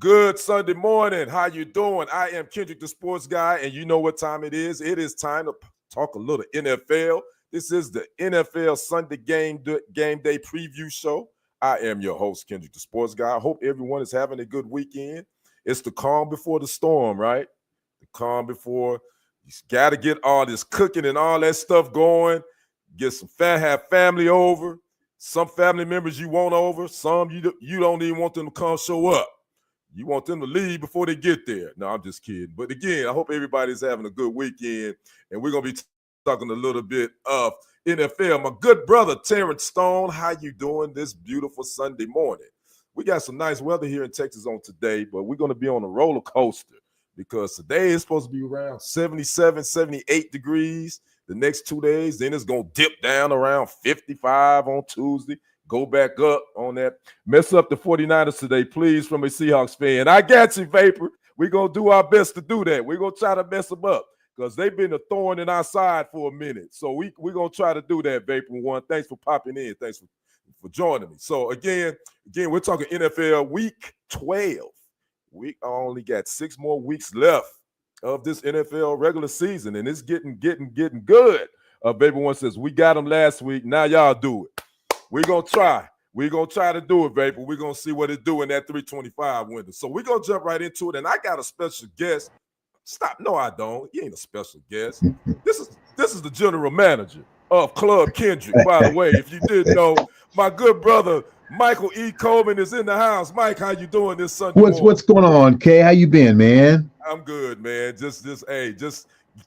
Good Sunday morning. How you doing? I am Kendrick, the sports guy, and you know what time it is. It is time to talk a little NFL. This is the NFL Sunday game day preview show. I am your host, Kendrick, the sports guy. I hope everyone is having a good weekend. It's the calm before the storm, right? The calm before you got to get all this cooking and all that stuff going. Get some have family over. Some family members you want over. Some you don't even want them to come show up. You want them to leave before they get there. No, I'm just kidding. But again, I hope everybody's having a good weekend. And we're going to be talking a little bit of NFL. My good brother, Terrence Stone, how you doing this beautiful Sunday morning? We got some nice weather here in Texas on today, but we're going to be on a roller coaster because today is supposed to be around 77, 78 degrees. The next 2 days, then it's going to dip down around 55 on Tuesday. Go back up on that. Mess up the 49ers today, please, from a Seahawks fan. I got you, Vapor. We're going to do our best to do that. We're going to try to mess them up because they've been a thorn in our side for a minute. So we're going to try to do that, Vapor One. Thanks for popping in. Thanks for joining me. So, again, we're talking NFL Week 12. We only got 6 more weeks left of this NFL regular season, and it's getting good. Vapor One says, we got them last week. Now y'all do it. We're going to try. We're going to try to do it, Vapor. We're going to see what it do in that 325 window. So we're going to jump right into it. And I got a special guest. Stop. No, I don't. You ain't a special guest. This is the general manager of Club Kendrick, by the way. If you didn't know, my good brother, Michael E. Coleman, is in the house. Mike, how you doing this Sunday morning? What's going on, Kay? How you been, man? I'm good, man. Just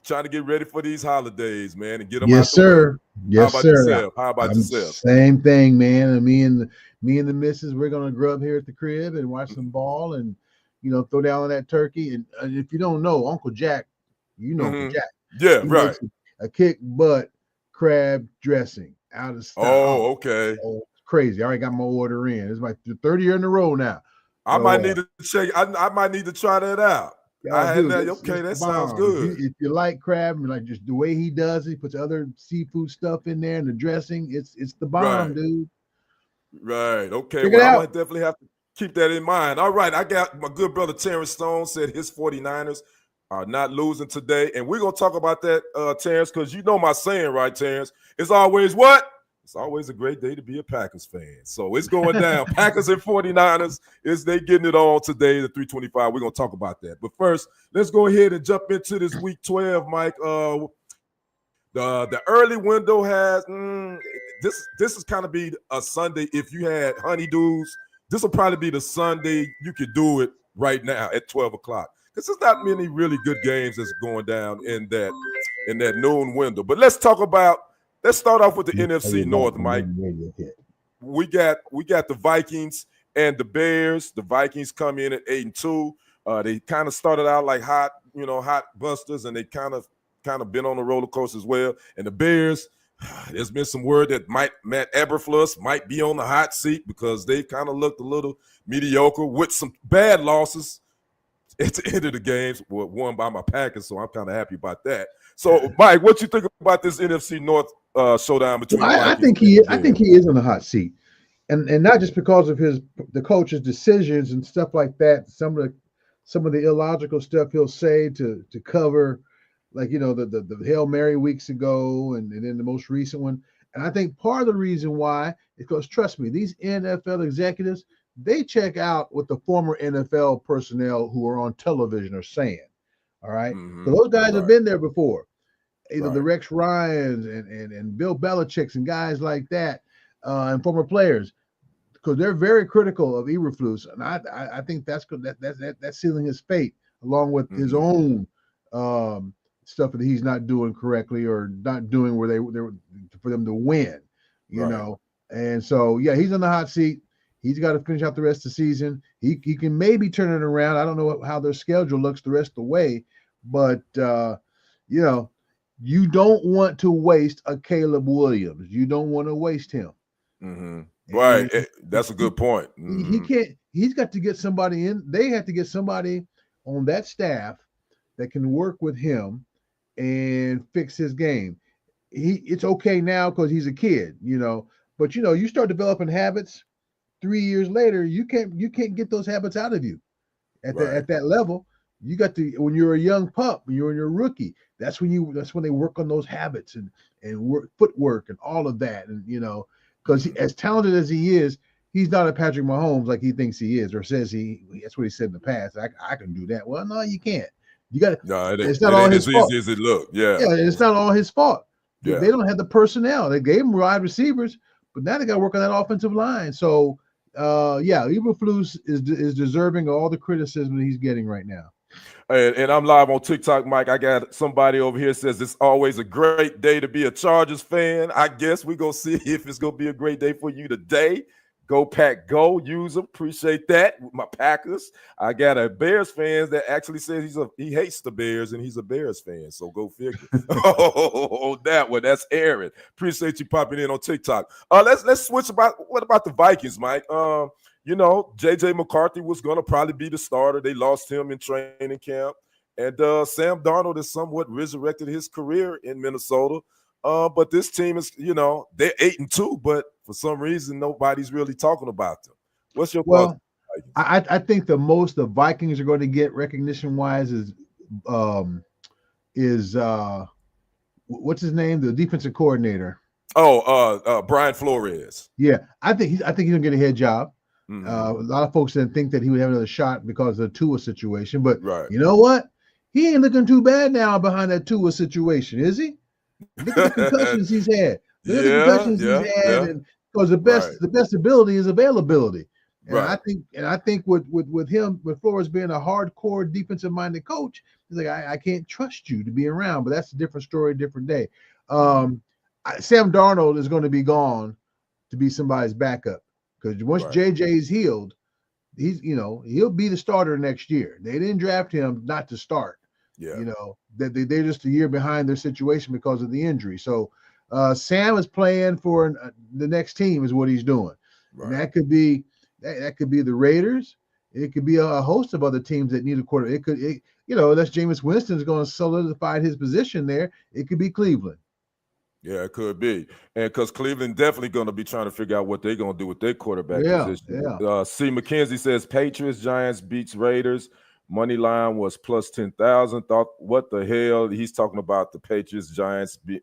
trying to get ready for these holidays, man, and get them yes, out the sir. way. Yes, sir. How about yourself? Same thing, man. And me and the missus, we're gonna grub here at the crib and watch some ball and throw down on that turkey. And if you don't know, Uncle Jack, Uncle Jack. Yeah, right. A kick butt crab dressing out of stock. Oh, okay. Oh, it's crazy. I already got my order in. It's my 30 year in a row now. I might need to check. I might need to try that out. That sounds good. If you like crab and like just the way he does it, he puts other seafood stuff in there and the dressing, it's the bomb, right. dude. Right. Okay. Well, I might definitely have to keep that in mind. All right. I got my good brother Terrence Stone said his 49ers are not losing today. And we're going to talk about that, Terrence, because you know my saying, right, Terrence? It's always what? It's always a great day to be a Packers fan. So it's going down. Packers and 49ers, they getting it on today, the 325. We're going to talk about that. But first, let's go ahead and jump into this week 12, Mike. The early window has this is kind of be a Sunday. If you had honeydews, this will probably be the Sunday you could do it right now at 12 o'clock. Because there's not many really good games that's going down in that noon window. But let's start off with the NFC North, Mike. We got the Vikings and the Bears. The Vikings come in at 8-2. They kind of started out like hot busters, and they kind of been on the roller coaster as well. And the Bears, there's been some word that Matt Eberflus might be on the hot seat because they kind of looked a little mediocre with some bad losses at the end of the games. Won by my Packers, so I'm kind of happy about that. So, Mike, what you think about this NFC North showdown between? I think he is on the hot seat, and not just because of the coach's decisions and stuff like that. Some of the illogical stuff he'll say to cover, like the Hail Mary weeks ago, and then the most recent one. And I think part of the reason why is because, trust me, these NFL executives, they check out what the former NFL personnel who are on television are saying. All right, so those guys have been there before. Either the Rex Ryans and Bill Belichick's and guys like that, and former players, because they're very critical of Eberflus, and I think that's sealing his fate, along with his own stuff that he's not doing correctly or not doing where they were for them to win, you know. And so he's on the hot seat. He's got to finish out the rest of the season. He can maybe turn it around. I don't know how their schedule looks the rest of the way, but you don't want to waste a Caleb Williams. You don't want to waste him. Mm-hmm. Right. That's a good point. Mm-hmm. He can't. He's got to get somebody in. They have to get somebody on that staff that can work with him and fix his game. It's okay now because he's a kid, but you start developing habits. 3 years later, you can't get those habits out of you. at Right. that level. You got to when you're a young pup, when you're a rookie, that's when they work on those habits and work footwork and all of that. And because as talented as he is, he's not a Patrick Mahomes like he thinks he is or says that's what he said in the past. I can do that. Well, no, you can't. You got to. No, It's it not all ain't his as fault. easy as it looked. Yeah. Yeah, it's not all his fault. Yeah. They don't have the personnel. They gave him wide receivers, but now they got to work on that offensive line. So, Eberflus is deserving of all the criticism that he's getting right now. And I'm live on TikTok, Mike. I got somebody over here says it's always a great day to be a Chargers fan. I guess we're going to see if it's going to be a great day for you today. Go Pack Go, use them. Appreciate that with my Packers. I got a Bears fan that actually says he hates the Bears and he's a Bears fan. So go figure. That one. That's Aaron. Appreciate you popping in on TikTok. Let's switch what about the Vikings, Mike? JJ McCarthy was going to probably be the starter. They lost him in training camp. And Sam Darnold has somewhat resurrected his career in Minnesota. But this team is, they're 8-2, but for some reason, nobody's really talking about them. What's your thoughts? I think the most the Vikings are going to get recognition-wise is what's his name? The defensive coordinator. Brian Flores. Yeah, I think he's gonna get a head job. Mm-hmm. A lot of folks didn't think that he would have another shot because of the Tua situation, but You know what? He ain't looking too bad now behind that Tua situation, is he? Look at the concussions he's had. Look at the concussions he's had, and because the best ability is availability. And I think with him, with Flores being a hardcore defensive minded coach, he's like, I can't trust you to be around. But that's a different story, different day. Sam Darnold is going to be gone to be somebody's backup because once JJ's healed, he'll be the starter next year. They didn't draft him not to start. Yeah. They're just a year behind their situation because of the injury. So Sam is playing for the next team is what he's doing. Right. And that could be the Raiders. It could be a host of other teams that need a quarterback. That's Jameis Winston's going to solidify his position there. It could be Cleveland. Yeah, it could be. And because Cleveland definitely going to be trying to figure out what they're going to do with their quarterback position. Yeah. C. McKenzie says Patriots, Giants beats Raiders. Money line was plus 10,000. Thought, what the hell? He's talking about the Patriots, Giants, the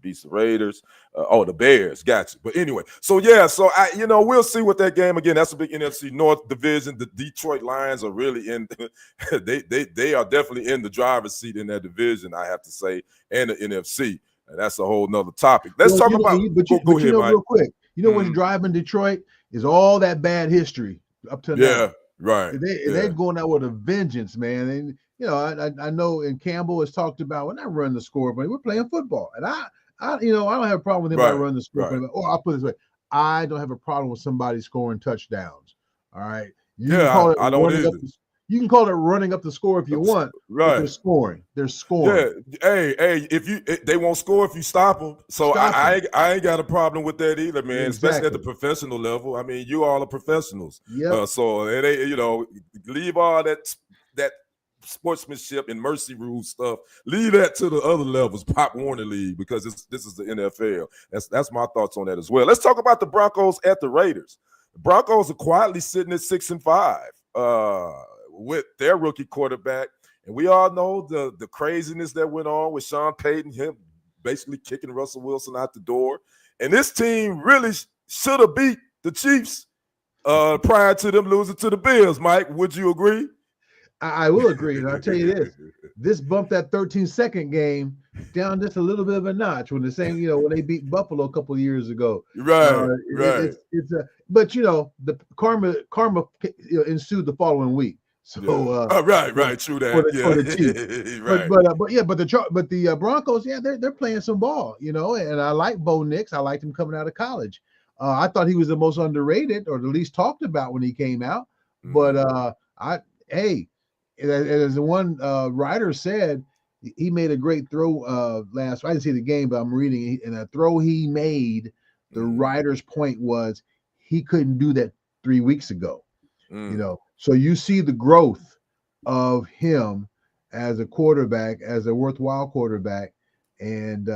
beats the Raiders. The Bears. Gotcha. But anyway, we'll see what that game again. That's a big NFC North division. The Detroit Lions are really in. they are definitely in the driver's seat in that division, I have to say, and the NFC. And that's a whole nother topic. Let's talk about. Go ahead, Mike. Real quick. What's driving Detroit is all that bad history up to now. Yeah. Right. They're going out with a vengeance, man. And I know, and Campbell has talked about we're not running the score, but we're playing football. And I don't have a problem with anybody running the score. Right. Or I'll put it this way: I don't have a problem with somebody scoring touchdowns. All right. I don't either. You can call it running up the score if you want. Right. They're scoring. Yeah. Hey, if they won't score if you stop them. So I ain't got a problem with that either, man. Exactly. Especially at the professional level. I mean, you all are professionals. Yeah. So it ain't, leave all that sportsmanship and mercy rule stuff. Leave that to the other levels, Pop Warner League, because this is the NFL. That's my thoughts on that as well. Let's talk about the Broncos at the Raiders. The Broncos are quietly sitting at 6-5. With their rookie quarterback. And we all know the craziness that went on with Sean Payton, him basically kicking Russell Wilson out the door. And this team really should have beat the Chiefs prior to them losing to the Bills. Mike, would you agree? I will agree. And I'll tell you this bumped that 13-second game down just a little bit of a notch when when they beat Buffalo a couple of years ago. Right, right. But the karma ensued the following week. So right, true that. For the Chiefs. Right. But the Broncos, they're playing some ball, and I like Bo Nix. I liked him coming out of college. I thought he was the most underrated or the least talked about when he came out. Mm-hmm. But as the one writer said, he made a great throw last. I didn't see the game, but I'm reading, and a throw he made. The writer's point was he couldn't do that 3 weeks ago. So you see the growth of him as a quarterback, as a worthwhile quarterback, and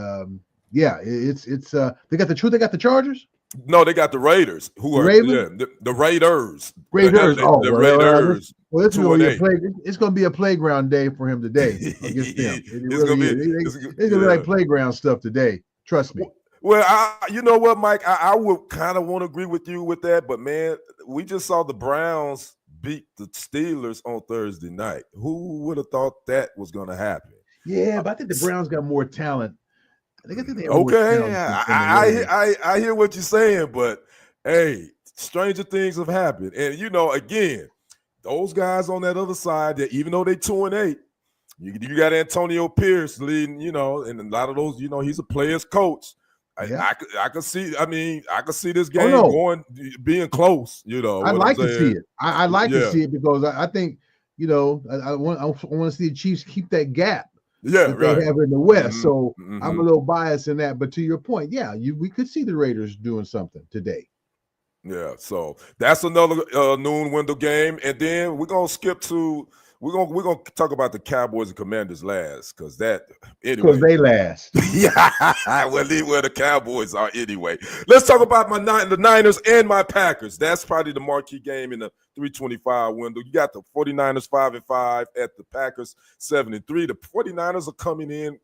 it's they got the Chargers. No, they got the Raiders, who The are Ravens, the Raiders. Raiders. Oh The well, Raiders well, this is going to be a 2-8. play. It's going to be a playground day for him today against them. It It's gonna really be is. it's, It's going to be like yeah. playground stuff today. Trust me. Well, you know what, Mike? I would kind of want to agree with you with that, but man, we just saw the Browns beat the Steelers on Thursday night. Who would have thought that was going to happen? Yeah, but I think the Browns got more talent. I think they have more Okay, talent than the Raiders. I hear what you're saying, but hey, stranger things have happened, and again, those guys on that other side, that even though they 2-8, you got Antonio Pierce leading, and a lot of those, he's a player's coach. Yeah. I could see. I mean, I could see this Oh game no, being close. I'd like to see it. I'd like to Yeah, see it because I think I want to see the Chiefs keep that gap yeah, that they right. have in the West. Mhm, So I'm a mhm. little biased in that. But to your point, yeah, we could see the Raiders doing something today. Yeah, so that's another noon window game, and then we're gonna talk about the Cowboys and Commanders last, because Because anyway. they last. Yeah, well, leave where the Cowboys are anyway. Let's talk about the Niners and my Packers. That's probably the marquee game in the 325 window. You got the 49ers 5-5 at the Packers 7-3. The 49ers are coming in.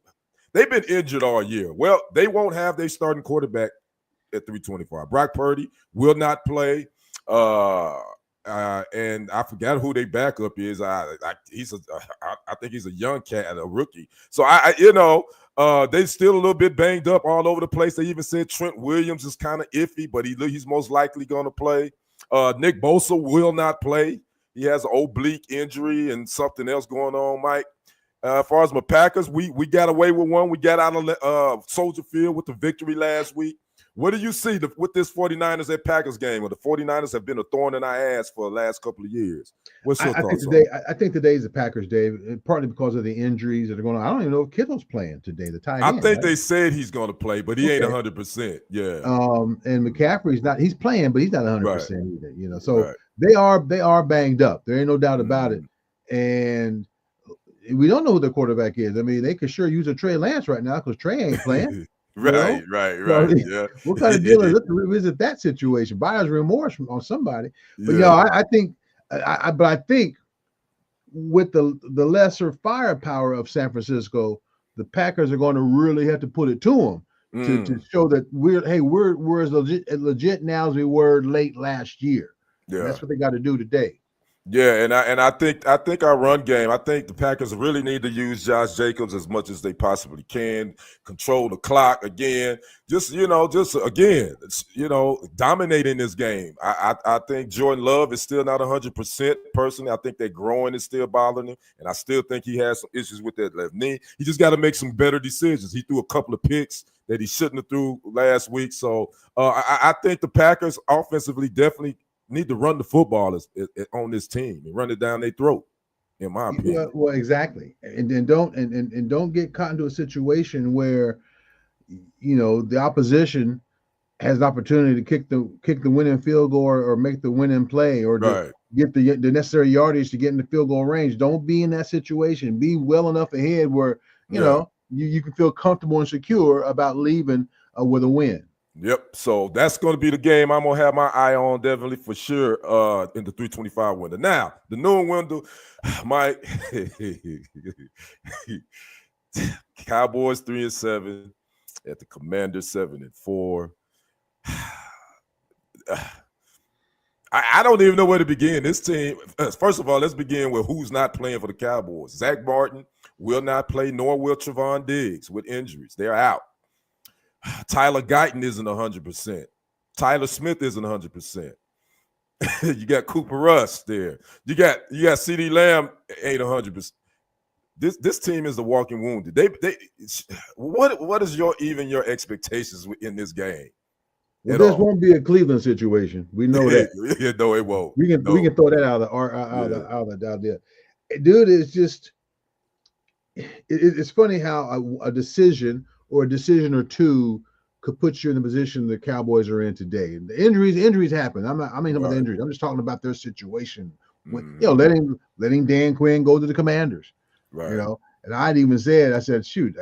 They've been injured all year. Well, they won't have their starting quarterback at 325. Brock Purdy will not play. And I forgot who their backup is. I think he's a young cat, a rookie. So they still a little bit banged up all over the place. They even said Trent Williams is kind of iffy, but he's most likely going to play. Nick Bosa will not play. He has an oblique injury and something else going on, Mike. As far as my Packers, we got away with one. We got out of Soldier Field with the victory last week. What do you see with this 49ers at Packers game? Where the 49ers have been a thorn in our ass for the last couple of years. What's your thoughts on it? I think today is the Packers' day, partly because of the injuries that are going on. I don't even know if Kittle's playing today, the tight end. I think right? they said he's going to play, but he ain't 100%. Yeah. And McCaffrey's not. He's playing, but he's not 100% either. So right. they are banged up. There ain't no doubt about it. And we don't know who the quarterback is. I mean, they could sure use a Trey Lance right now because Trey ain't playing. Right. So, yeah. What kind of deal is it to revisit that situation? Buyer's remorse on somebody. But I think with the lesser firepower of San Francisco, the Packers are going to really have to put it to them to show that we're as legit now as we were late last year. Yeah, and that's what they got to do today. Yeah, and I think our run game, I think the Packers really need to use Josh Jacobs as much as they possibly can, control the clock again, dominating this game. I think Jordan Love is still not 100%. Personally, I think that growing is still bothering him, and I still think he has some issues with that left knee. He just got to make some better decisions. He threw a couple of picks that he shouldn't have threw last week. So I think the Packers offensively definitely need to run the football on this team and run it down their throat, in my opinion. Well, exactly, and then don't get caught into a situation where the opposition has an opportunity to kick the winning field goal or make the winning play or to get the necessary yardage to get in the field goal range. Don't be in that situation. Be well enough ahead where you can feel comfortable and secure about leaving with a win. Yep. So that's going to be the game I'm going to have my eye on, definitely, for sure, in the 325 window. Now, the noon window, Mike, Cowboys 3-7 at the Commanders 7-4. I don't even know where to begin. This team, first of all, let's begin with who's not playing for the Cowboys. Zach Martin will not play, nor will Trevon Diggs with injuries. They're out. Tyler Guyton isn't 100%. Tyler Smith isn't 100%. You got Cooper Rush there. You got CeeDee Lamb ain't 100%. This team is the walking wounded. What is your expectations in this game? Well, this won't be a Cleveland situation. We know that. No, it won't. We can throw that out there. Dude, it's just it's funny how a decision or a decision or two could put you in the position the Cowboys are in today. The injuries happen. I'm not talking about the injuries. I'm just talking about their situation. Letting Dan Quinn go to the Commanders. Right. And I'd even said, shoot,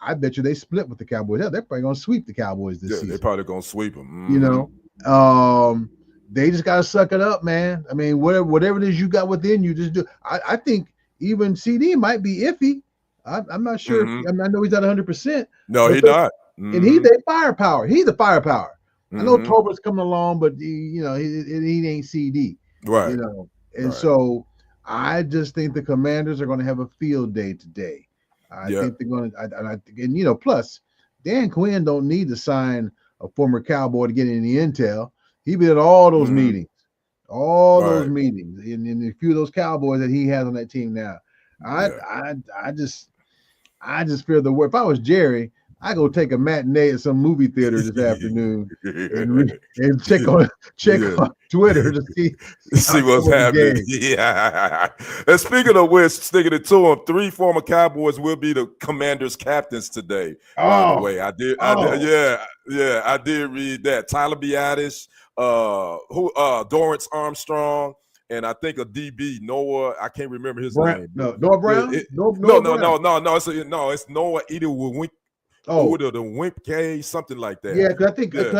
I bet you they split with the Cowboys. Hell, they're probably gonna sweep the Cowboys this Yeah, season. they're probably gonna sweep them. Mm-hmm. You know, they just gotta suck it up, man. I mean, whatever it is you got within you, just do. I think even CD might be iffy. I'm not sure. Mm-hmm. I know he's not 100%. No, he's not. And Mm-hmm. he's the firepower. He's the firepower. I know Mm-hmm. Torbert's coming along, but he ain't CD. Right. You know, and Right. so I just think the Commanders are going to have a field day today. I Yeah. think they're going to, and you know, plus Dan Quinn don't need to sign a former Cowboy to get any intel. He been at all those meetings, those meetings, and a few of those Cowboys that he has on that team now. I just fear the worst. If I was Jerry, I go take a matinee at some movie theater this afternoon and check on Twitter to see what's happening. Yeah. And speaking of which, sticking it to them, 3 former Cowboys will be the Commanders' captains today. By the way, I did read that. Tyler Biadasz, Dorrance Armstrong, and I think a DB, Noah. I can't remember his name. No, Noah Brown. No. It's Noah Idewink. The Wimp K, something like that. Yeah, because I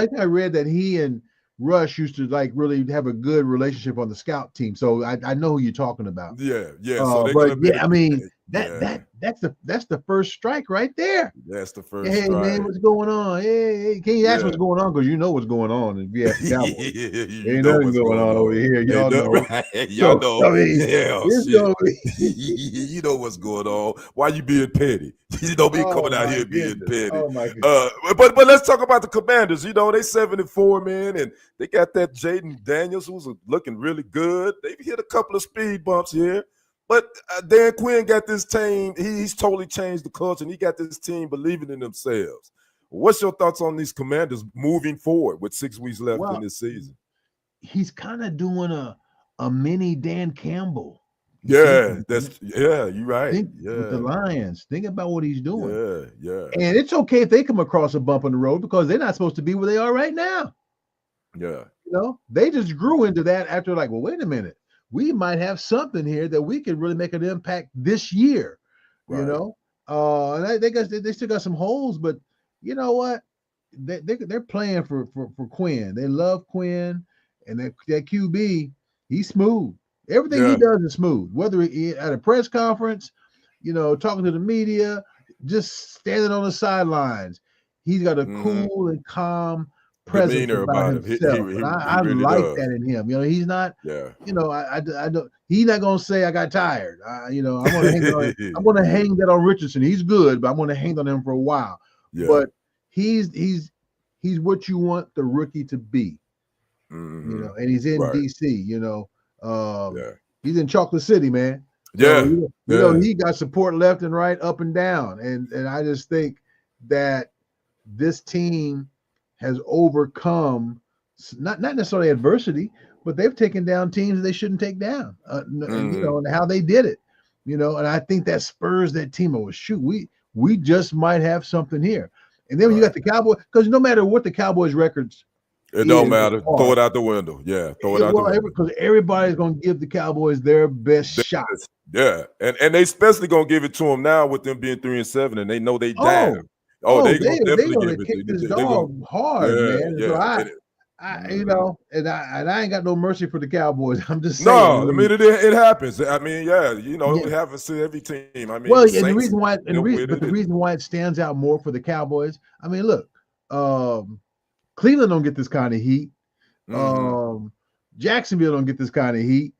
think I read that he and Rush used to like really have a good relationship on the scout team. So I know who you're talking about. Yeah. So that's the first strike right there. That's the first strike. Hey man, what's going on? Hey, can you ask what's going on? Because you know what's going on if you ask the Cowboys. Ain't nothing going on over here. Y'all know. Right. Y'all know. I mean, you know what's going on. Why you being petty? You don't be coming out here being petty. Oh my goodness. But let's talk about the Commanders. You know, they 7-4, man, and they got that Jaden Daniels who's looking really good. They've hit a couple of speed bumps here. But Dan Quinn got this team. He's totally changed the culture, and he got this team believing in themselves. What's your thoughts on these Commanders moving forward with 6 weeks left in this season? He's kind of doing a mini Dan Campbell. You're right. With the Lions. Think about what he's doing. Yeah. And it's okay if they come across a bump on the road because they're not supposed to be where they are right now. Yeah. You know, they just grew into that after like, well, wait a minute. We might have something here that we could really make an impact this year. Right. You know, and they still got some holes, but you know what? They're playing for Quinn. They love Quinn, and that QB, he's smooth. Everything he does is smooth. Whether he at a press conference, you know, talking to the media, just standing on the sidelines, he's got a cool and calm presence about himself. I really like that in him. You know, he's not. Yeah. You know, I don't. He's not gonna say I got tired. You know, I'm gonna hang that on Richardson. He's good, but I'm gonna hang on him for a while. Yeah. But he's what you want the rookie to be. Mm-hmm. You know, and he's in DC. You know, he's in Chocolate City, man. Yeah. You know, he got support left and right, up and down, and I just think that this team has overcome not necessarily adversity, but they've taken down teams they shouldn't take down. You know, and how they did it. You know, and I think that spurs that team. Oh, shoot, we just might have something here. And then when you got the Cowboys, because no matter what the Cowboys' records, it don't matter. Throw it out the window. Yeah, throw it out the window. Because everybody's going to give the Cowboys their best shot. Yeah, and they especially going to give it to them now with them being 3-7, and they know they down. They're going to definitely kick this dog hard, man. Yeah. So you know, and I ain't got no mercy for the Cowboys. I'm just saying. No, I mean it happens. I mean, you know, it happens to every team. I mean, well, the reason why it stands out more for the Cowboys. I mean, look, Cleveland don't get this kind of heat. Jacksonville don't get this kind of heat,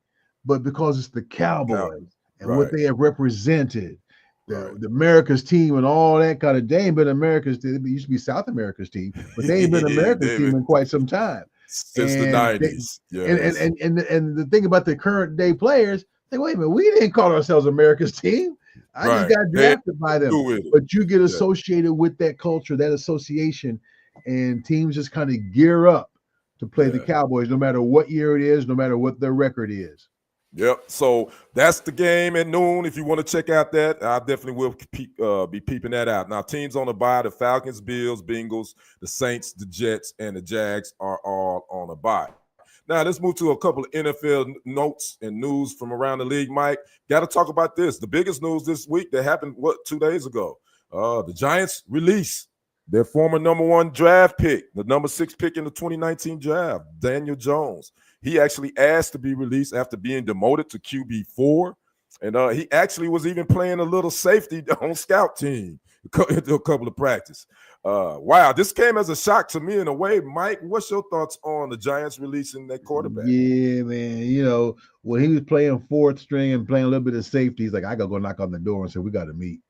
but because it's the Cowboys and what they have represented. The America's team and all that kind of, they ain't been America's team. It used to be South America's team, but they ain't been America's team in quite some time. Since the 90s. And the thing about the current day players, like, wait a minute, we didn't call ourselves America's team. I just got drafted by them. But you get associated with that culture, that association, and teams just kind of gear up to play the Cowboys, no matter what year it is, no matter what their record is. Yep. So that's the game at noon. If you want to check out that, I definitely will be peeping that out. Now, teams on the bye: the Falcons, Bills, Bengals, the Saints, the Jets, and the Jags are all on a bye. Now, let's move to a couple of NFL notes and news from around the league, Mike. Got to talk about this. The biggest news this week that happened, 2 days ago? The Giants release their former #1 draft pick, the #6 pick in the 2019 draft, Daniel Jones. He actually asked to be released after being demoted to QB4. And he actually was even playing a little safety on scout team into a couple of practice. Wow, this came as a shock to me in a way. Mike, what's your thoughts on the Giants releasing their quarterback? Yeah, man. When he was playing fourth string and playing a little bit of safety, he's like, I gotta go knock on the door and say, we got to meet.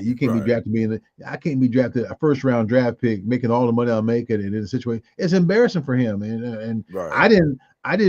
You can't be drafted I can't be drafted a first round draft pick, making all the money I'm making, and in a situation, it's embarrassing for him. And I didn't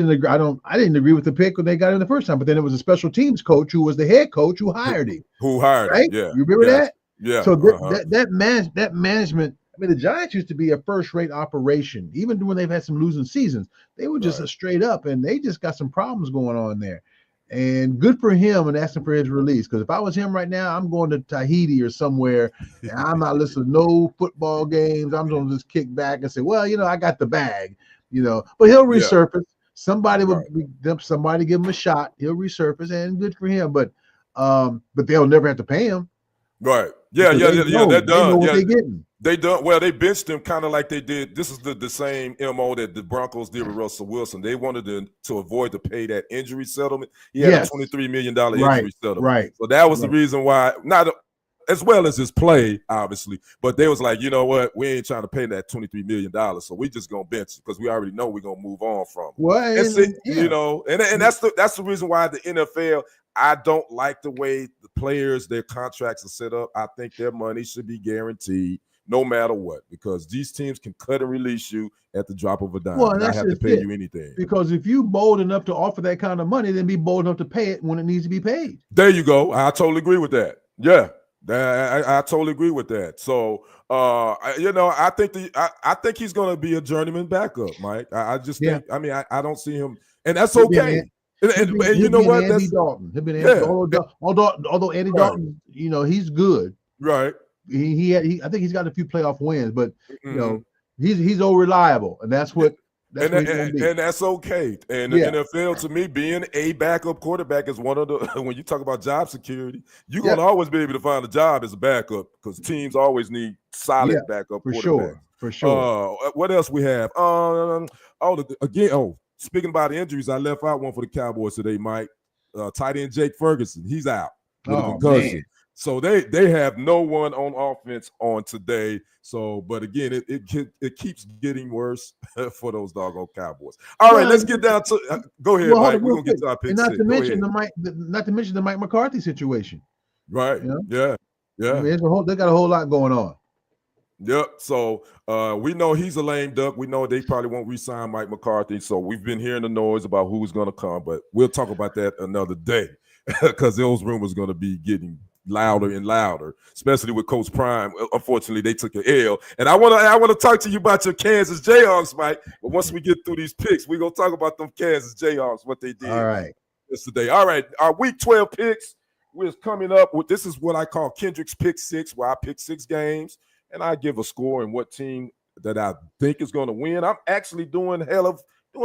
agree. I didn't agree with the pick when they got him the first time. But then it was a special teams coach who was the head coach who hired him. Who hired him? Yeah, you remember that? Yeah. So that management. I mean, the Giants used to be a first-rate operation. Even when they've had some losing seasons, they were just a straight up, and they just got some problems going on there. And good for him and asking for his release. Because if I was him right now, I'm going to Tahiti or somewhere, and I'm not listening to no football games. I'm going to just kick back and say, well, I got the bag, But he'll resurface. Somebody somebody give him a shot. He'll resurface, and good for him. But they'll never have to pay him. Right. Yeah. They're done. They know what they're getting. They done. Well, they benched him kind of like they did. This is the same MO that the Broncos did with Russell Wilson. They wanted to avoid to pay that injury settlement. He had a $23 million injury settlement. Right. So that was the reason why, not as well as his play, obviously, but they was like, you know what, we ain't trying to pay that $23 million, so we just gonna bench it because we already know we're gonna move on from him. Well, and that's the reason why the NFL, I don't like the way the players, their contracts are set up. I think their money should be guaranteed no matter what, because these teams can cut and release you at the drop of a dime. Well, and not have to pay you anything. Because if you bold enough to offer that kind of money, then be bold enough to pay it when it needs to be paid. There you go. I totally agree with that. Yeah. I totally agree with that. So, I think he's going to be a journadman backup, Mike. I just think. I mean, I don't see him, and that's okay. And you know what? Andy Dalton. Although Andy Dalton, he's good. Right. I think he's got a few playoff wins, but he's so reliable, and that's what. And that's okay. And the NFL, to me, being a backup quarterback is one of the, when you talk about job security, you're going to always be able to find a job as a backup because teams always need solid backup quarterbacks. For sure. What else we have? Speaking about injuries, I left out one for the Cowboys today, Mike. Tight end Jake Ferguson, he's out with a concussion. Man. So they have no one on offense on today. So, but again, it keeps getting worse for those doggone Cowboys. All right, let's get down to go ahead, Mike. We're gonna get to our pick. Not to mention the Mike McCarthy situation. Right. Yeah. I mean, they got a whole lot going on. Yep. So we know he's a lame duck. We know they probably won't re-sign Mike McCarthy. So we've been hearing the noise about who's going to come, but we'll talk about that another day because those rumors going to be getting louder and louder, especially with Coach Prime. Unfortunately, they took an L. And I want to talk to you about your Kansas Jayhawks, Mike. But once we get through these picks, we're going to talk about them Kansas Jayhawks, what they did yesterday. All right, our Week 12 picks, we're coming up with, this is what I call Kendrick's Pick 6, where I pick 6 games, and I give a score and what team that I think is going to win. I'm actually doing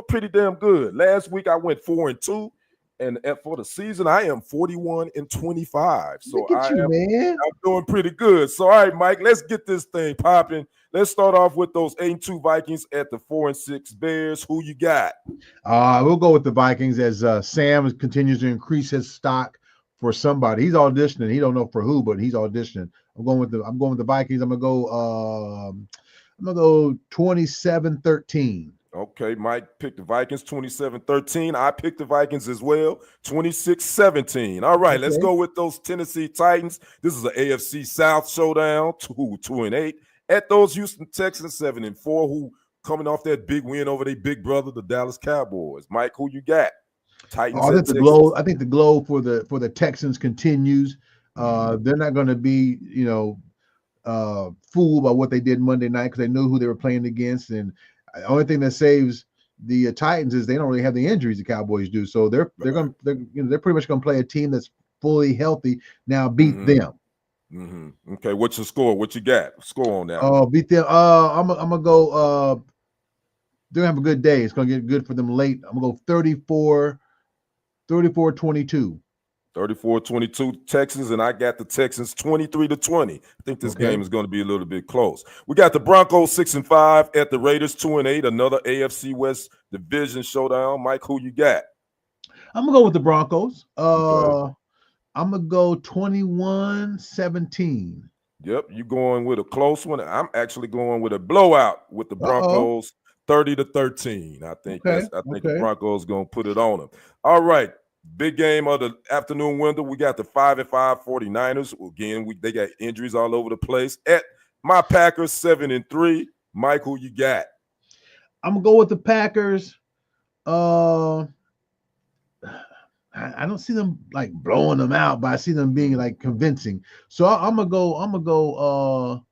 pretty damn good. Last week, I went 4-2. And for the season, I am 41-25. So I'm doing pretty good. So, all right, Mike, let's get this thing popping. Let's start off with those 8-2 Vikings at the 4-6 Bears. Who you got? We'll go with the Vikings as Sam continues to increase his stock for somebody. He's auditioning. He don't know for who, but he's auditioning. I'm going with the Vikings. I'm gonna go 27-13. Okay, Mike picked the Vikings 27-13. I picked the Vikings as well, 26-17. All right, let's go with those Tennessee Titans. This is an AFC South showdown, 2-8. At those Houston Texans, 7-4, who coming off that big win over their big brother, the Dallas Cowboys. Mike, who you got? Titans. I think the glow for the Texans continues. They're not going to be, fooled by what they did Monday night because they knew who they were playing against. And the only thing that saves the Titans is they don't really have the injuries the Cowboys do. So they're pretty much going to play a team that's fully healthy now. Beat them. Mm-hmm. Okay, what's your score? What you got? Score on that? Beat them. I'm gonna go. They're gonna have a good day. It's gonna get good for them late. I'm gonna go 34-22. 34-22 Texans, and I got the Texans 23-20. I think this Okay. game is going to be a little bit close. We got the Broncos 6-5 at the Raiders 2-8. Another AFC West division showdown. Mike, who you got? I'm gonna go with the Broncos. Okay. I'm gonna go 21-17. Yep, you going with a close one. I'm actually going with a blowout with the Uh-oh. Broncos 30-13. I think Okay. the Broncos going to put it on them. All right. Big game of the afternoon window. We got the 5-5 49ers. Again, they got injuries all over the place. At my Packers 7-3. Mike, who you got? I'm gonna go with the Packers. I don't see them like blowing them out, but I see them being like convincing. So I'm gonna go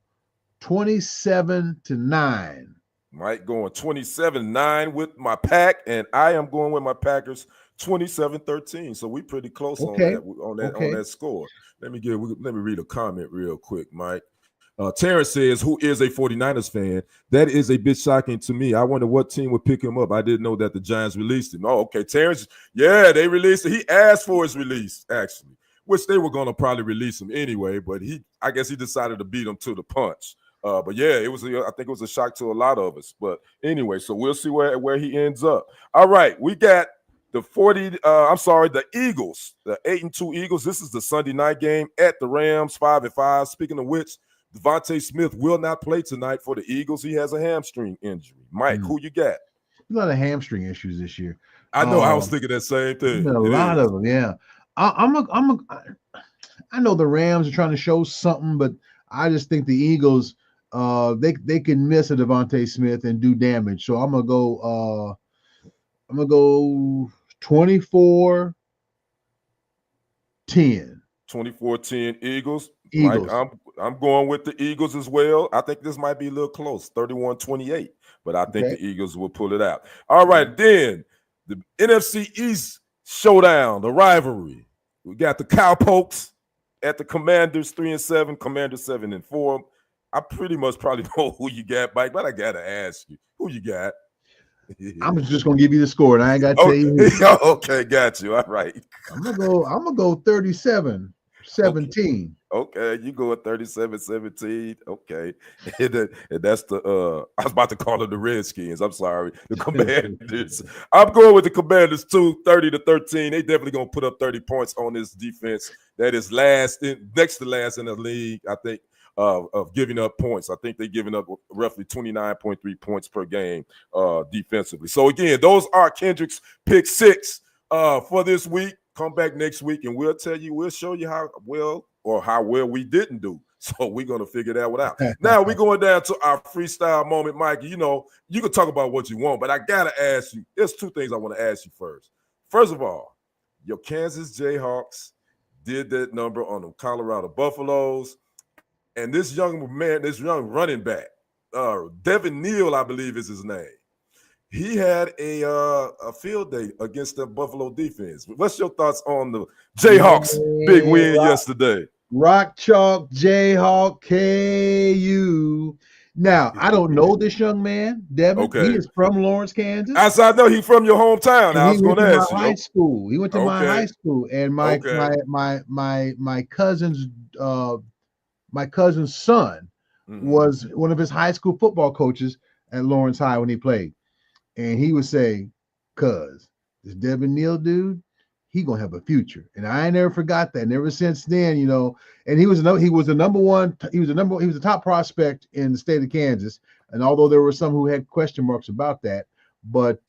27-9. Mike going 27-9 with my pack, and I am going with my Packers 27-13. So we pretty close on that score. Let me read a comment real quick, Mike. Terrence says, who is a 49ers fan? That is a bit shocking to me. I wonder what team would pick him up. I didn't know that the Giants released him. Oh, okay. Terrence, yeah, they released it. He asked for his release, actually, which they were going to probably release him anyway, but I guess he decided to beat him to the punch. But yeah, I think it was a shock to a lot of us. But anyway, so we'll see where he ends up. All right, we got the Eagles, the 8-2 Eagles. This is the Sunday night game at the Rams, 5-5. Speaking of which, Devontae Smith will not play tonight for the Eagles. He has a hamstring injury. Mike, who you got? A lot of hamstring issues this year. I know. I was thinking that same thing. A lot of them, yeah. I know the Rams are trying to show something, but I just think the Eagles, they can miss a Devontae Smith and do damage. So I'm gonna go 24-10. 24-10 Eagles. Mike, I'm going with the Eagles as well. I think this might be a little close, 31-28, but I think the Eagles will pull it out. All right, then the NFC East showdown, the rivalry. We got the Cowpokes at the Commanders 3-7, Commanders 7-4. I pretty much probably know who you got, Mike, but I gotta ask you, who you got? I'm just gonna give you the score, and I ain't got to tell you. Okay, got you. All right. I'm gonna go 37-17. Okay, you go at 37-17. Okay. And that's I was about to call them the Redskins. I'm sorry. The Commanders. I'm going with the Commanders too, 30-13. They definitely gonna put up 30 points on this defense that is next to last in the league, I think, of giving up points. I think they're giving up roughly 29.3 points per game defensively. So again, those are Kendrick's pick six for this week. Come back next week and we'll show you how well we didn't do. So we're going to figure that one out. Now we're going down to our freestyle moment, Mike. You know, you can talk about what you want, but I got to ask you, there's two things I want to ask you first. First of all, your Kansas Jayhawks did that number on the Colorado Buffaloes. And this young running back, Devin Neal, I believe is his name. He had a field day against the Buffalo defense. What's your thoughts on the Jayhawks' big win yesterday? Rock Chalk Jayhawk KU. Now, I don't know this young man, Devin. Okay. He is from Lawrence, Kansas. As I know, he's from your hometown. I was going to ask you. High school. He went to my high school, and my cousin's son was one of his high school football coaches at Lawrence High when he played. And he would say, "Cuz this Devin Neal dude, he gonna have a future." And I never forgot that. And ever since then, you know, and he was the top prospect in the state of Kansas. And although there were some who had question marks about that, but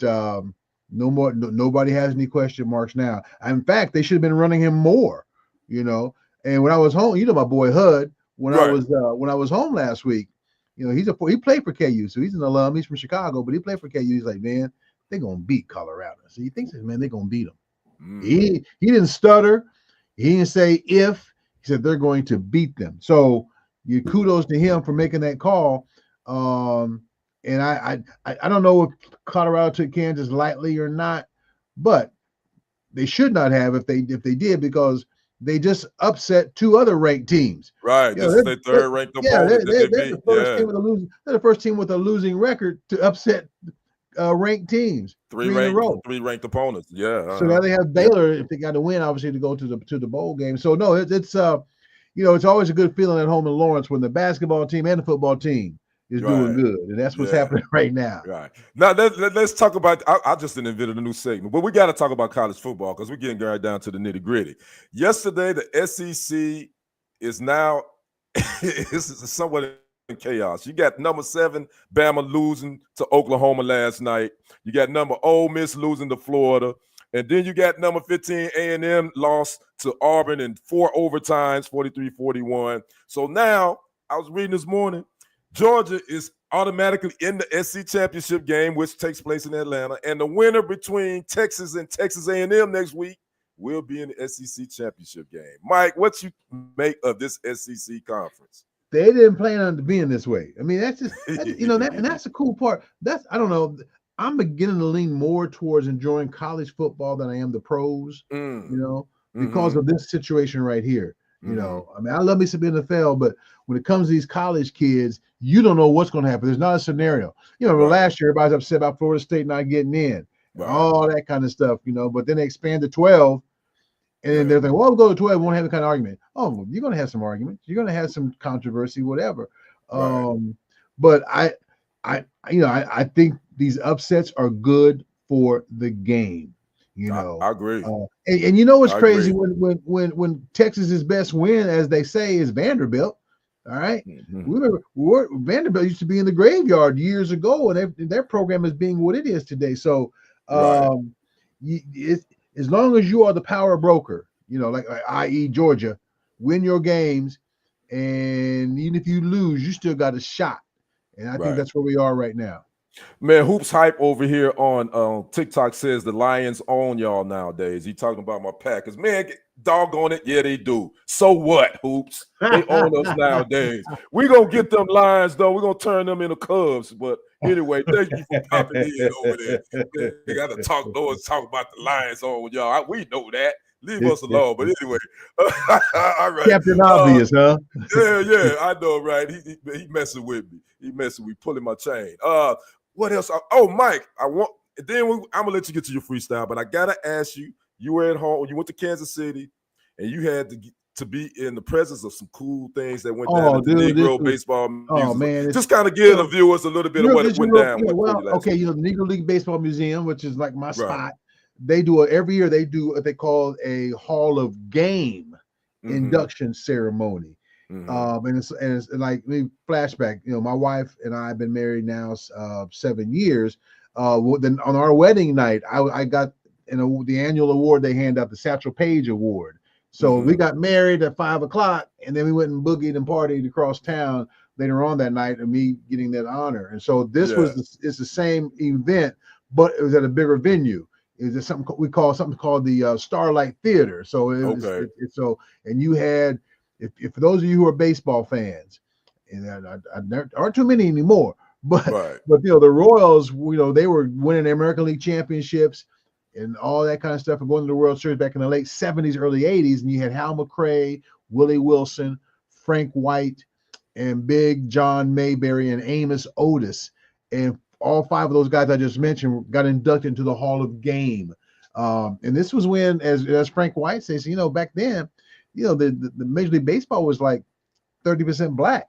nobody has any question marks now. In fact, they should have been running him more, you know. And when I was home, you know, my boy Hud, when I was home last week, you know, he played for KU, so he's an alum. He's from Chicago, but he played for KU. He's like, man, they're gonna beat Colorado. So he thinks, man, they're gonna beat them. He didn't stutter. He didn't say if. He said they're going to beat them. So you kudos to him for making that call. And I don't know if Colorado took Kansas lightly or not, but they should not have if they did, because they just upset two other ranked teams. Right. This is their third ranked opponent that they beat. They're the first team with a losing record to upset ranked teams, Three 3 in a ranked, row. three ranked opponents. Yeah. So now they have Yeah. Baylor if they got to win, obviously, to go to the bowl game. So no, it's it's always a good feeling at home in Lawrence when the basketball team and the football team is doing Right. good, and that's what's Yeah. happening right now. Right. Now let's talk about. I just invented a new segment, but we got to talk about college football because we're getting right down to the nitty gritty. Yesterday, the SEC is now it's somewhat in chaos. You got number 7 Bama losing to Oklahoma last night. You got number Ole Miss losing to Florida, and then you got number 15 A&M lost to Auburn in 4 overtimes, 43-41. So now I was reading this morning. Georgia is automatically in the SEC championship game, which takes place in Atlanta, and the winner between Texas and Texas A&M next week will be in the SEC championship game. Mike, what you make of this SEC conference? They didn't plan on it being this way. I mean, that's the cool part. I don't know. I'm beginning to lean more towards enjoying college football than I am the pros. Because of this situation right here. I mean, I love me some NFL, but when it comes to these college kids, you don't know what's going to happen. There's not a scenario. Last year, everybody's upset about Florida State not getting in, all that kind of stuff, but then they expand to 12, and then they're thinking, well, we'll go to 12, we won't have any kind of argument. Oh, well, you're going to have some arguments. You're going to have some controversy, whatever. But I think these upsets are good for the game. I agree. And you know what's crazy when Texas's best win, as they say, is Vanderbilt. All right. Vanderbilt used to be in the graveyard years ago, and their program is being what it is today. So as long as you are the power broker, like i.e. Georgia, win your games, and even if you lose, you still got a shot. And I think that's where we are right now. Man, Hoops Hype over here on TikTok says the Lions own y'all nowadays. He talking about my Packers. Man, doggone it. Yeah, they do. So what, Hoops? They own us nowadays. We're going to get them Lions, though. We're going to turn them into Cubs. But anyway, thank you for popping in over there. They got to talk about the Lions on y'all. We know that. Leave us alone. But anyway, all right. Captain Obvious, huh? Yeah, I know, right? He messing with me. He messing with me, pulling my chain. What else? Mike, I'm gonna let you get to your freestyle, but I gotta ask you. You were at home. You went to Kansas City, and you had to be in the presence of some cool things that went down at the Negro Baseball Museum. Oh man, just kind of give the viewers a little bit of what went down. The Negro League Baseball Museum, which is like my spot. They do every year. They do what they call a Hall of Game induction ceremony. And it's like, let me flashback. My wife and I have been married now 7 years. Then on our wedding night, I got the annual award they hand out, the Satchel Paige Award. So we got married at 5:00, and then we went and boogied and partied across town later on that night, and me getting that honor. And so this it's the same event, but it was at a bigger venue. It was something we call called the Starlight Theater. So and you had. If for those of you who are baseball fans, and there aren't too many anymore, but the Royals, they were winning the American League championships and all that kind of stuff, and going to the World Series back in the late 70s, early 80s, and you had Hal McRae, Willie Wilson, Frank White, and Big John Mayberry and Amos Otis, and all 5 of those guys I just mentioned got inducted into the Hall of Game. And this was when, as Frank White says, back then, the Major League Baseball was like 30% black,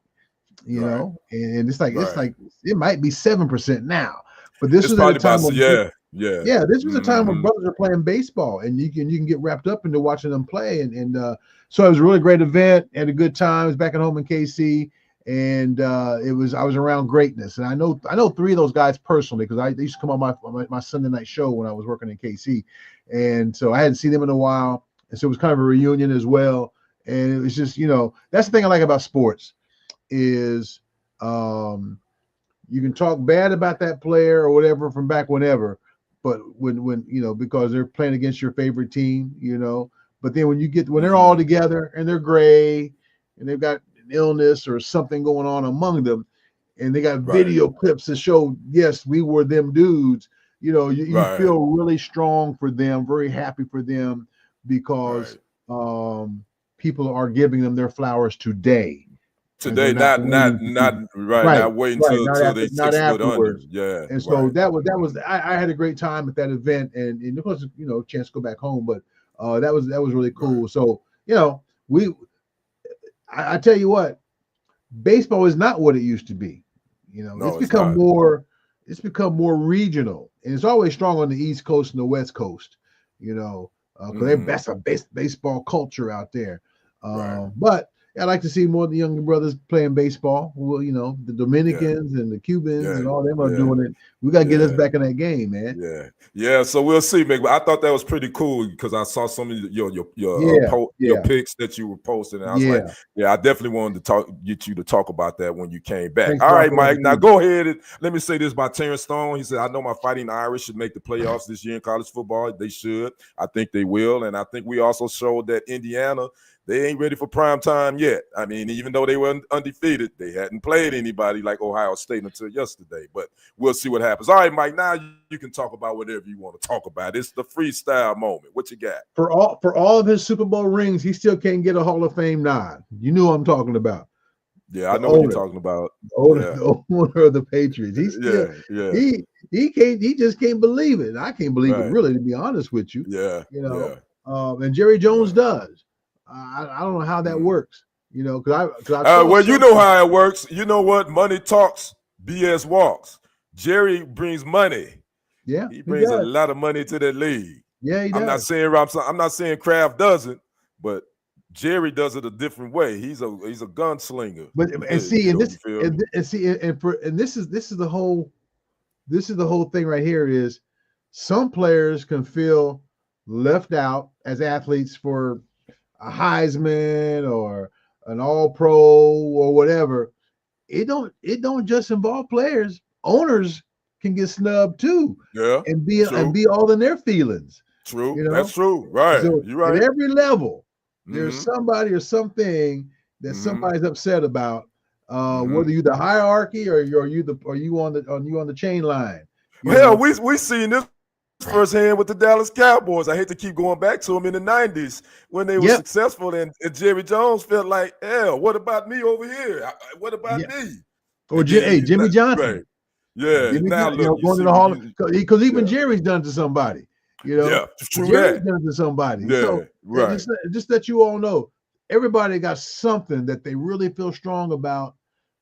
and it's like it might be 7% now. But this was at a time when this was a time when brothers were playing baseball, and you can get wrapped up into watching them play, and so it was a really great event. Had a good time. I was back at home in KC, and I was around greatness, and I know 3 of those guys personally because they used to come on my Sunday night show when I was working in KC, and so I hadn't seen them in a while. And so it was kind of a reunion as well. And it was just, that's the thing I like about sports is you can talk bad about that player or whatever from back whenever, but when because they're playing against your favorite team, but then when they're all together and they're gray and they've got an illness or something going on among them, and they got video clips to show, yes, we were them dudes, you feel really strong for them, very happy for them. Because people are giving them their flowers today. and so Today, not not waiting not to see. not right, Right, not waiting right. till they Not 6 foot under. afterwards. Yeah, And so right. that was I had a great time at that event, and of course, chance to go back home, but that was really Right. cool. So we I tell you what, baseball is not what it used to be. It's No, it's become not. more regional, and it's always strong on the East Coast and the West Coast. Because that's a baseball culture out there. Right. But I'd like to see more of the younger brothers playing baseball. Well, the Yeah. Dominicans and the Cubans Yeah. and all them are Yeah. doing it. We got to get us Yeah. back in that game, man. Yeah. So we'll see, man. But I thought that was pretty cool because I saw some of Yeah, your yeah, picks that you were posting, and I was like, yeah. yeah, I definitely wanted to get you to talk about that when you came back. Thanks a All lot right, for the Mike. Now opportunity. go ahead and let me say this about Terrence Stone. He said, I know my Fighting Irish should make the playoffs this year in college football. They should. I think they will, and I think we also showed that Indiana, they ain't ready for prime time yet. I mean, even though they were undefeated, they hadn't played anybody like Ohio State until yesterday. But we'll see what happens. All right, Mike. Now you can talk about whatever you want to talk about. It's the freestyle moment. What you got? For all of his Super Bowl rings, he still can't get a Hall of Fame nod. You knew what I'm talking about. Yeah, I The know what you're owner, talking about. Yeah, the owner of the Patriots. He still yeah. he just can't believe it. I can't believe it, Right. really, to be honest with you. Yeah, yeah. And Jerry Jones Right. does. I don't know how that Mm. works. Because I saw Well, you know something. how it works. You know what? Money talks, BS walks. Jerry brings money. Yeah, He he brings a does. lot of money to the league. Yeah, he I'm not does. saying Kraft doesn't, but Jerry does it a different way. He's a gunslinger. But and see, You feel me? this is the whole thing right here is some players can feel left out as athletes for a Heisman or an All Pro or whatever. It don't just involve players. Owners can get snubbed too, Yeah, and true, be all in their feelings. true. You That's know, true. Right. so You're at right. every level, there's Mm-hmm. somebody or something that Mm-hmm. somebody's upset about. Mm-hmm. Whether you the hierarchy or you on the chain line. You Well, know, we seen this firsthand with the Dallas Cowboys. I hate to keep going back to them in the 90s when they were yep, successful, and Jerry Jones felt like, hell, what about me over here? What about yeah. me? Or And then, Jimmy right. Johnson. Yeah. Jimmy Now Johnson, look, you going to see the what hall you, because even yeah. Jerry's done to somebody. Yeah. True Jerry's that. done to somebody. Yeah. So Right. just that you all know, everybody got something that they really feel strong about,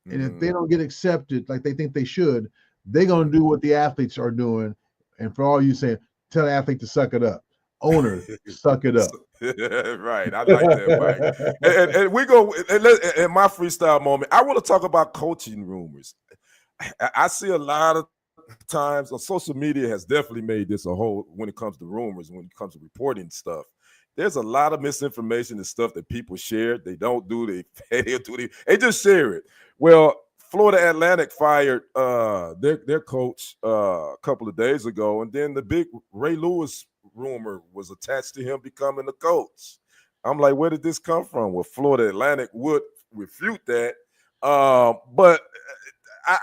and if they Mm-hmm. don't get accepted like they think they should, they're gonna do what the athletes are doing. And for all you saying, tell the athlete to suck it up. Owners, suck it up. Right. I like that, Mike. And we go in my freestyle moment. I want to talk about coaching rumors. I see a lot of times on social media has definitely made this a whole when it comes to rumors, when it comes to reporting stuff. There's a lot of misinformation and stuff that people share. They don't do they just share it. Well, Florida Atlantic fired their coach a couple of days ago, and then the big Ray Lewis rumor was attached to him becoming the coach. I'm like, where did this come from? Well, Florida Atlantic would refute that. But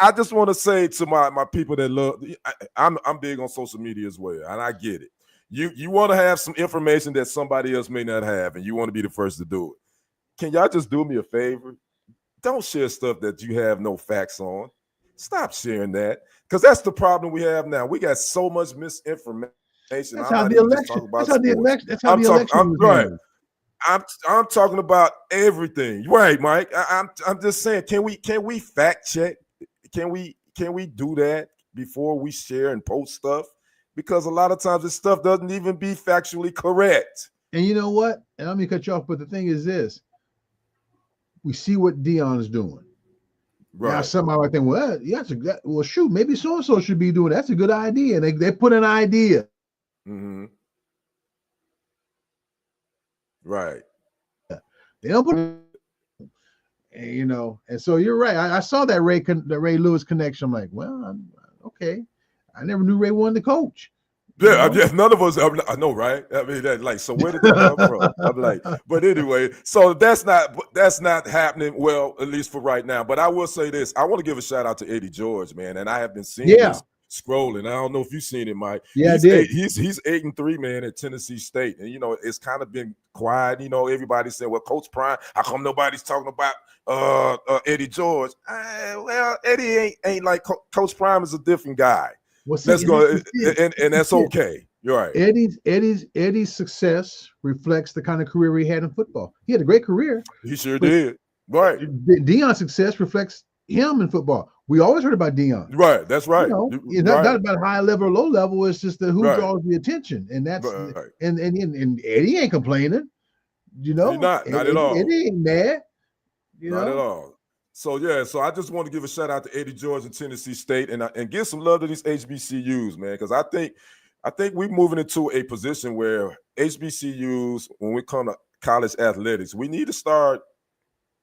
I just want to say to my people that love, I'm big on social media as well, and I get it. You want to have some information that somebody else may not have, and you want to be the first to do it. Can y'all just do me a favor? Don't share stuff that you have no facts on. Stop sharing that, because that's the problem we have now. We got so much misinformation. That's I'm how not the even just election. talking That's about how the sports. election. That's how the election I'm was right. handled. I'm talking about everything. Right, Mike. I'm just saying, can we fact check? Can we do that before we share and post stuff? Because a lot of times this stuff doesn't even be factually correct. And you know what? And let me cut you off, but the thing is this: we see what Dion's doing. Now Right. somebody might think, well, yeah, well, shoot, maybe so and so should be doing that. That's a good idea. And they put an idea. Mm-hmm. Right. They don't put, and so you're right. I saw that Ray Lewis connection. I'm like, well, okay. I never knew Ray wanted to coach. Yeah, none of us. I know, right? I mean, so where did that come from? I'm like, but anyway, so that's not happening. Well, at least for right now. But I will say this: I want to give a shout out to Eddie George, man, and I have been seeing Yeah. this Scrolling. I don't know if you've seen it, Mike. Yeah, I He's did. he's 8-3, man, at Tennessee State. And it's kind of been quiet. Everybody said, well, Coach Prime, how come nobody's talking about Eddie George? Well, Eddie ain't like Coach Prime is a different guy. Well, see, Let's go, and that's okay. You're right. Eddie's success reflects the kind of career he had in football. He had a great career. He sure did. Right. Deion's success reflects him in football. We always heard about Deion. Right. That's right. It's not about high level or low level. It's just who draws the attention, and that's right. and Eddie ain't complaining. He's not at all. Eddie ain't mad. Not at all. So I just want to give a shout out to Eddie George and Tennessee State, and give some love to these HBCUs, man, because I think we're moving into a position where HBCUs, when we come to college athletics, we need to start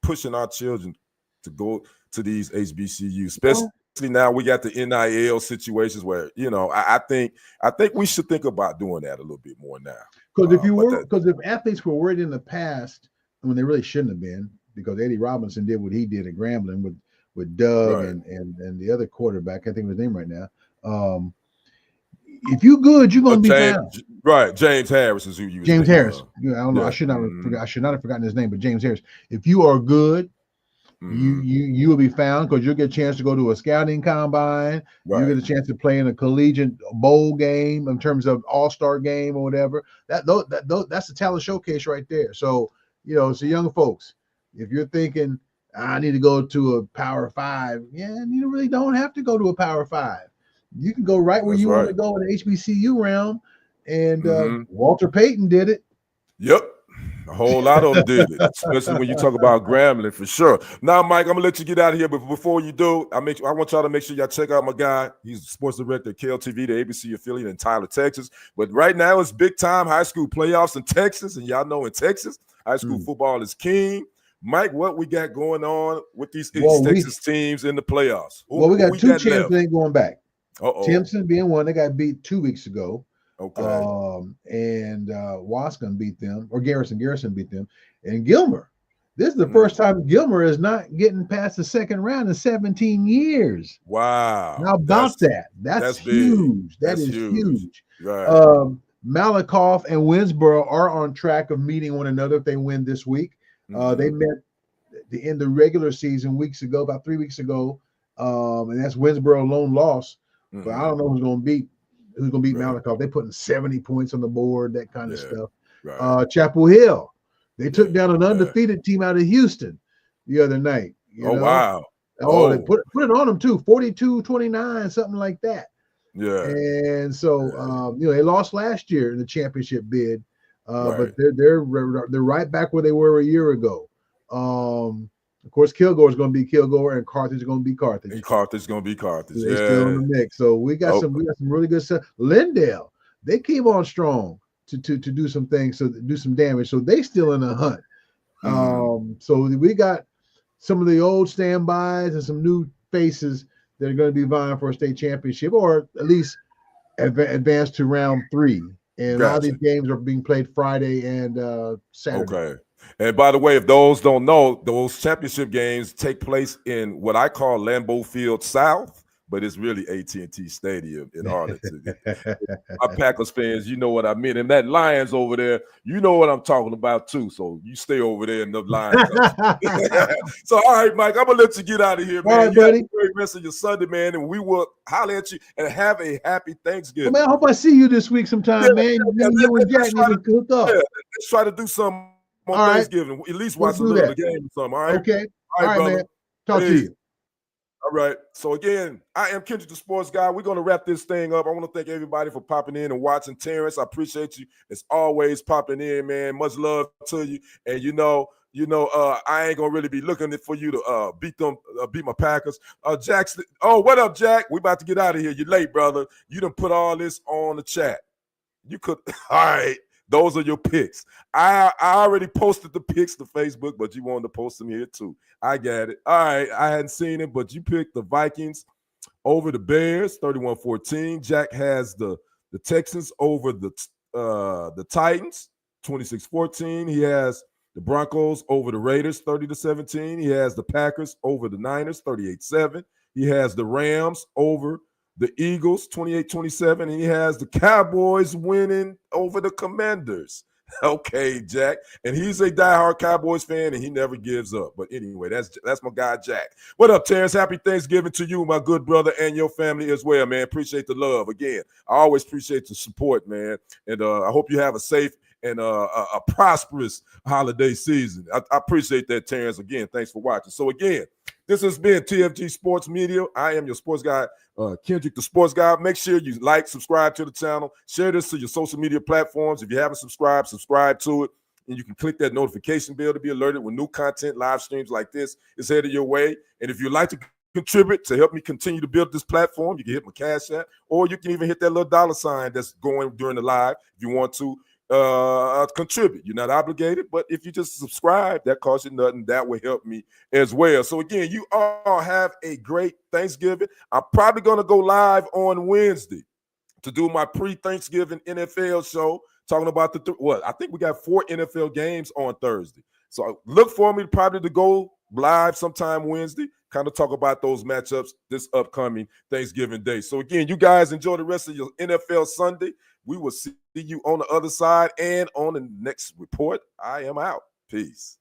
pushing our children to go to these HBCUs, especially now we got the NIL situations where I think we should think about doing that a little bit more now. Because if athletes were worried in the past, when they really shouldn't have been, because Eddie Robinson did what he did at Grambling with Doug right. and the other quarterback, I can't think of his name right now. If you good, you're gonna be found. Right, James Harris is who you. James Harris. I don't know. I should not have forgotten his name, but James Harris. If you are good, you will be found, because you'll get a chance to go to a scouting combine. Right. You get a chance to play in a collegiate bowl game in terms of all-star game or whatever. That's the talent showcase right there. So so young folks, if you're thinking I need to go to a Power 5, you really don't have to go to a Power 5. You can go right where you want to go in the HBCU realm. And Walter Payton did it. Yep. A whole lot of them did it, especially when you talk about Grambling, for sure. Now, Mike, I'm going to let you get out of here. But before you do, I want y'all to make sure y'all check out my guy. He's the sports director at KLTV, the ABC affiliate in Tyler, Texas. But right now, it's big time high school playoffs in Texas. And y'all know in Texas, high school football is king. Mike, what we got going on with these Texas teams in the playoffs? We got two champs that ain't going back. Timpson being one, they got beat 2 weeks ago. Okay. And Wascom beat them, or Garrison beat them. And Gilmer, this is the first time Gilmer is not getting past the second round in 17 years. Wow. How about that? That's huge. That is huge. Right. Malakoff and Winsboro are on track of meeting one another if they win this week. They met in the regular season about 3 weeks ago. And that's Winsboro lone loss. But I don't know who's going to beat Malakoff. They're putting 70 points on the board, that kind of stuff. Right. Chapel Hill, they took down an undefeated team out of Houston the other night. Wow. They put it on them too, 42-29, something like that. Yeah. And so they lost last year in the championship bid, but they're right back where they were a year ago. Of course, Kilgore is going to be Kilgore, and Carthage is going to be Carthage. And Carthage is going to be Carthage. They're still in the mix. So we got some really good stuff. Lindale, they came on strong to do some things, to do some damage. So they still in the hunt. So we got some of the old standbys and some new faces that are going to be vying for a state championship, or at least advance to round 3. And a lot of these games are being played Friday and Saturday. Okay. And by the way, if those don't know, those championship games take place in what I call Lambeau Field South, but it's really AT&T Stadium in Arlington. My Packers fans, you know what I mean. And that Lions over there, you know what I'm talking about too. So you stay over there in the Lions. So, all right, Mike, I'm going to let you get out of here, man. All right, buddy. Have a great rest of your Sunday, man. And we will holler at you and have a happy Thanksgiving. Well, man, I hope I see you this week sometime, man. You and Jack need to hook up. Let's try to do something on Thanksgiving. At least watch a little of the game or something. All right. Okay. All right, brother. Man. Talk to you. All right. So again, I am Kendrick the Sports Guy. We're going to wrap this thing up. I want to thank everybody for popping in and watching. Terrence, I appreciate you as always popping in, man. Much love to you. And I ain't gonna really be looking for you to beat my Packers. Jackson. Oh, what up, Jack? We about to get out of here. You're late, brother. You done put all this on the chat. You could. All right. Those are your picks. I already posted the picks to Facebook, but you wanted to post them here too. I got it. All right. I hadn't seen it, but you picked the Vikings over the Bears, 31-14. Jack has the Texans over the Titans, 26-14. He has the Broncos over the Raiders, 30-17. He has the Packers over the Niners, 38-7. He has the Rams over the Eagles 28-27, and he has the Cowboys winning over the Commanders. Okay, Jack. And he's a diehard Cowboys fan, and he never gives up. But anyway, that's my guy, Jack. What up, Terrence? Happy Thanksgiving to you, my good brother, and your family as well, man. Appreciate the love. Again, I always appreciate the support, man. And I hope you have a safe and a prosperous holiday season. I appreciate that, Terrence. Again, thanks for watching. So again, this has been TFG Sports Media. I am your sports guy, Kendrick the Sports Guy. Make sure you like, subscribe to the channel, share this to your social media platforms. If you haven't subscribed, subscribe to it. And you can click that notification bell to be alerted when new content, live streams like this is headed your way. And if you'd like to contribute to help me continue to build this platform, you can hit my Cash App, or you can even hit that little dollar sign that's going during the live if you want to contribute. You're not obligated, but if you just subscribe, that costs you nothing. That will help me as well. So again, you all have a great Thanksgiving. I'm probably going to go live on Wednesday to do my pre-Thanksgiving NFL show, talking about I think we got 4 NFL games on Thursday. So look for me probably to go live sometime Wednesday, kind of talk about those matchups this upcoming Thanksgiving Day. So again, you guys enjoy the rest of your NFL Sunday. We will see you on the other side and on the next report. I am out. Peace.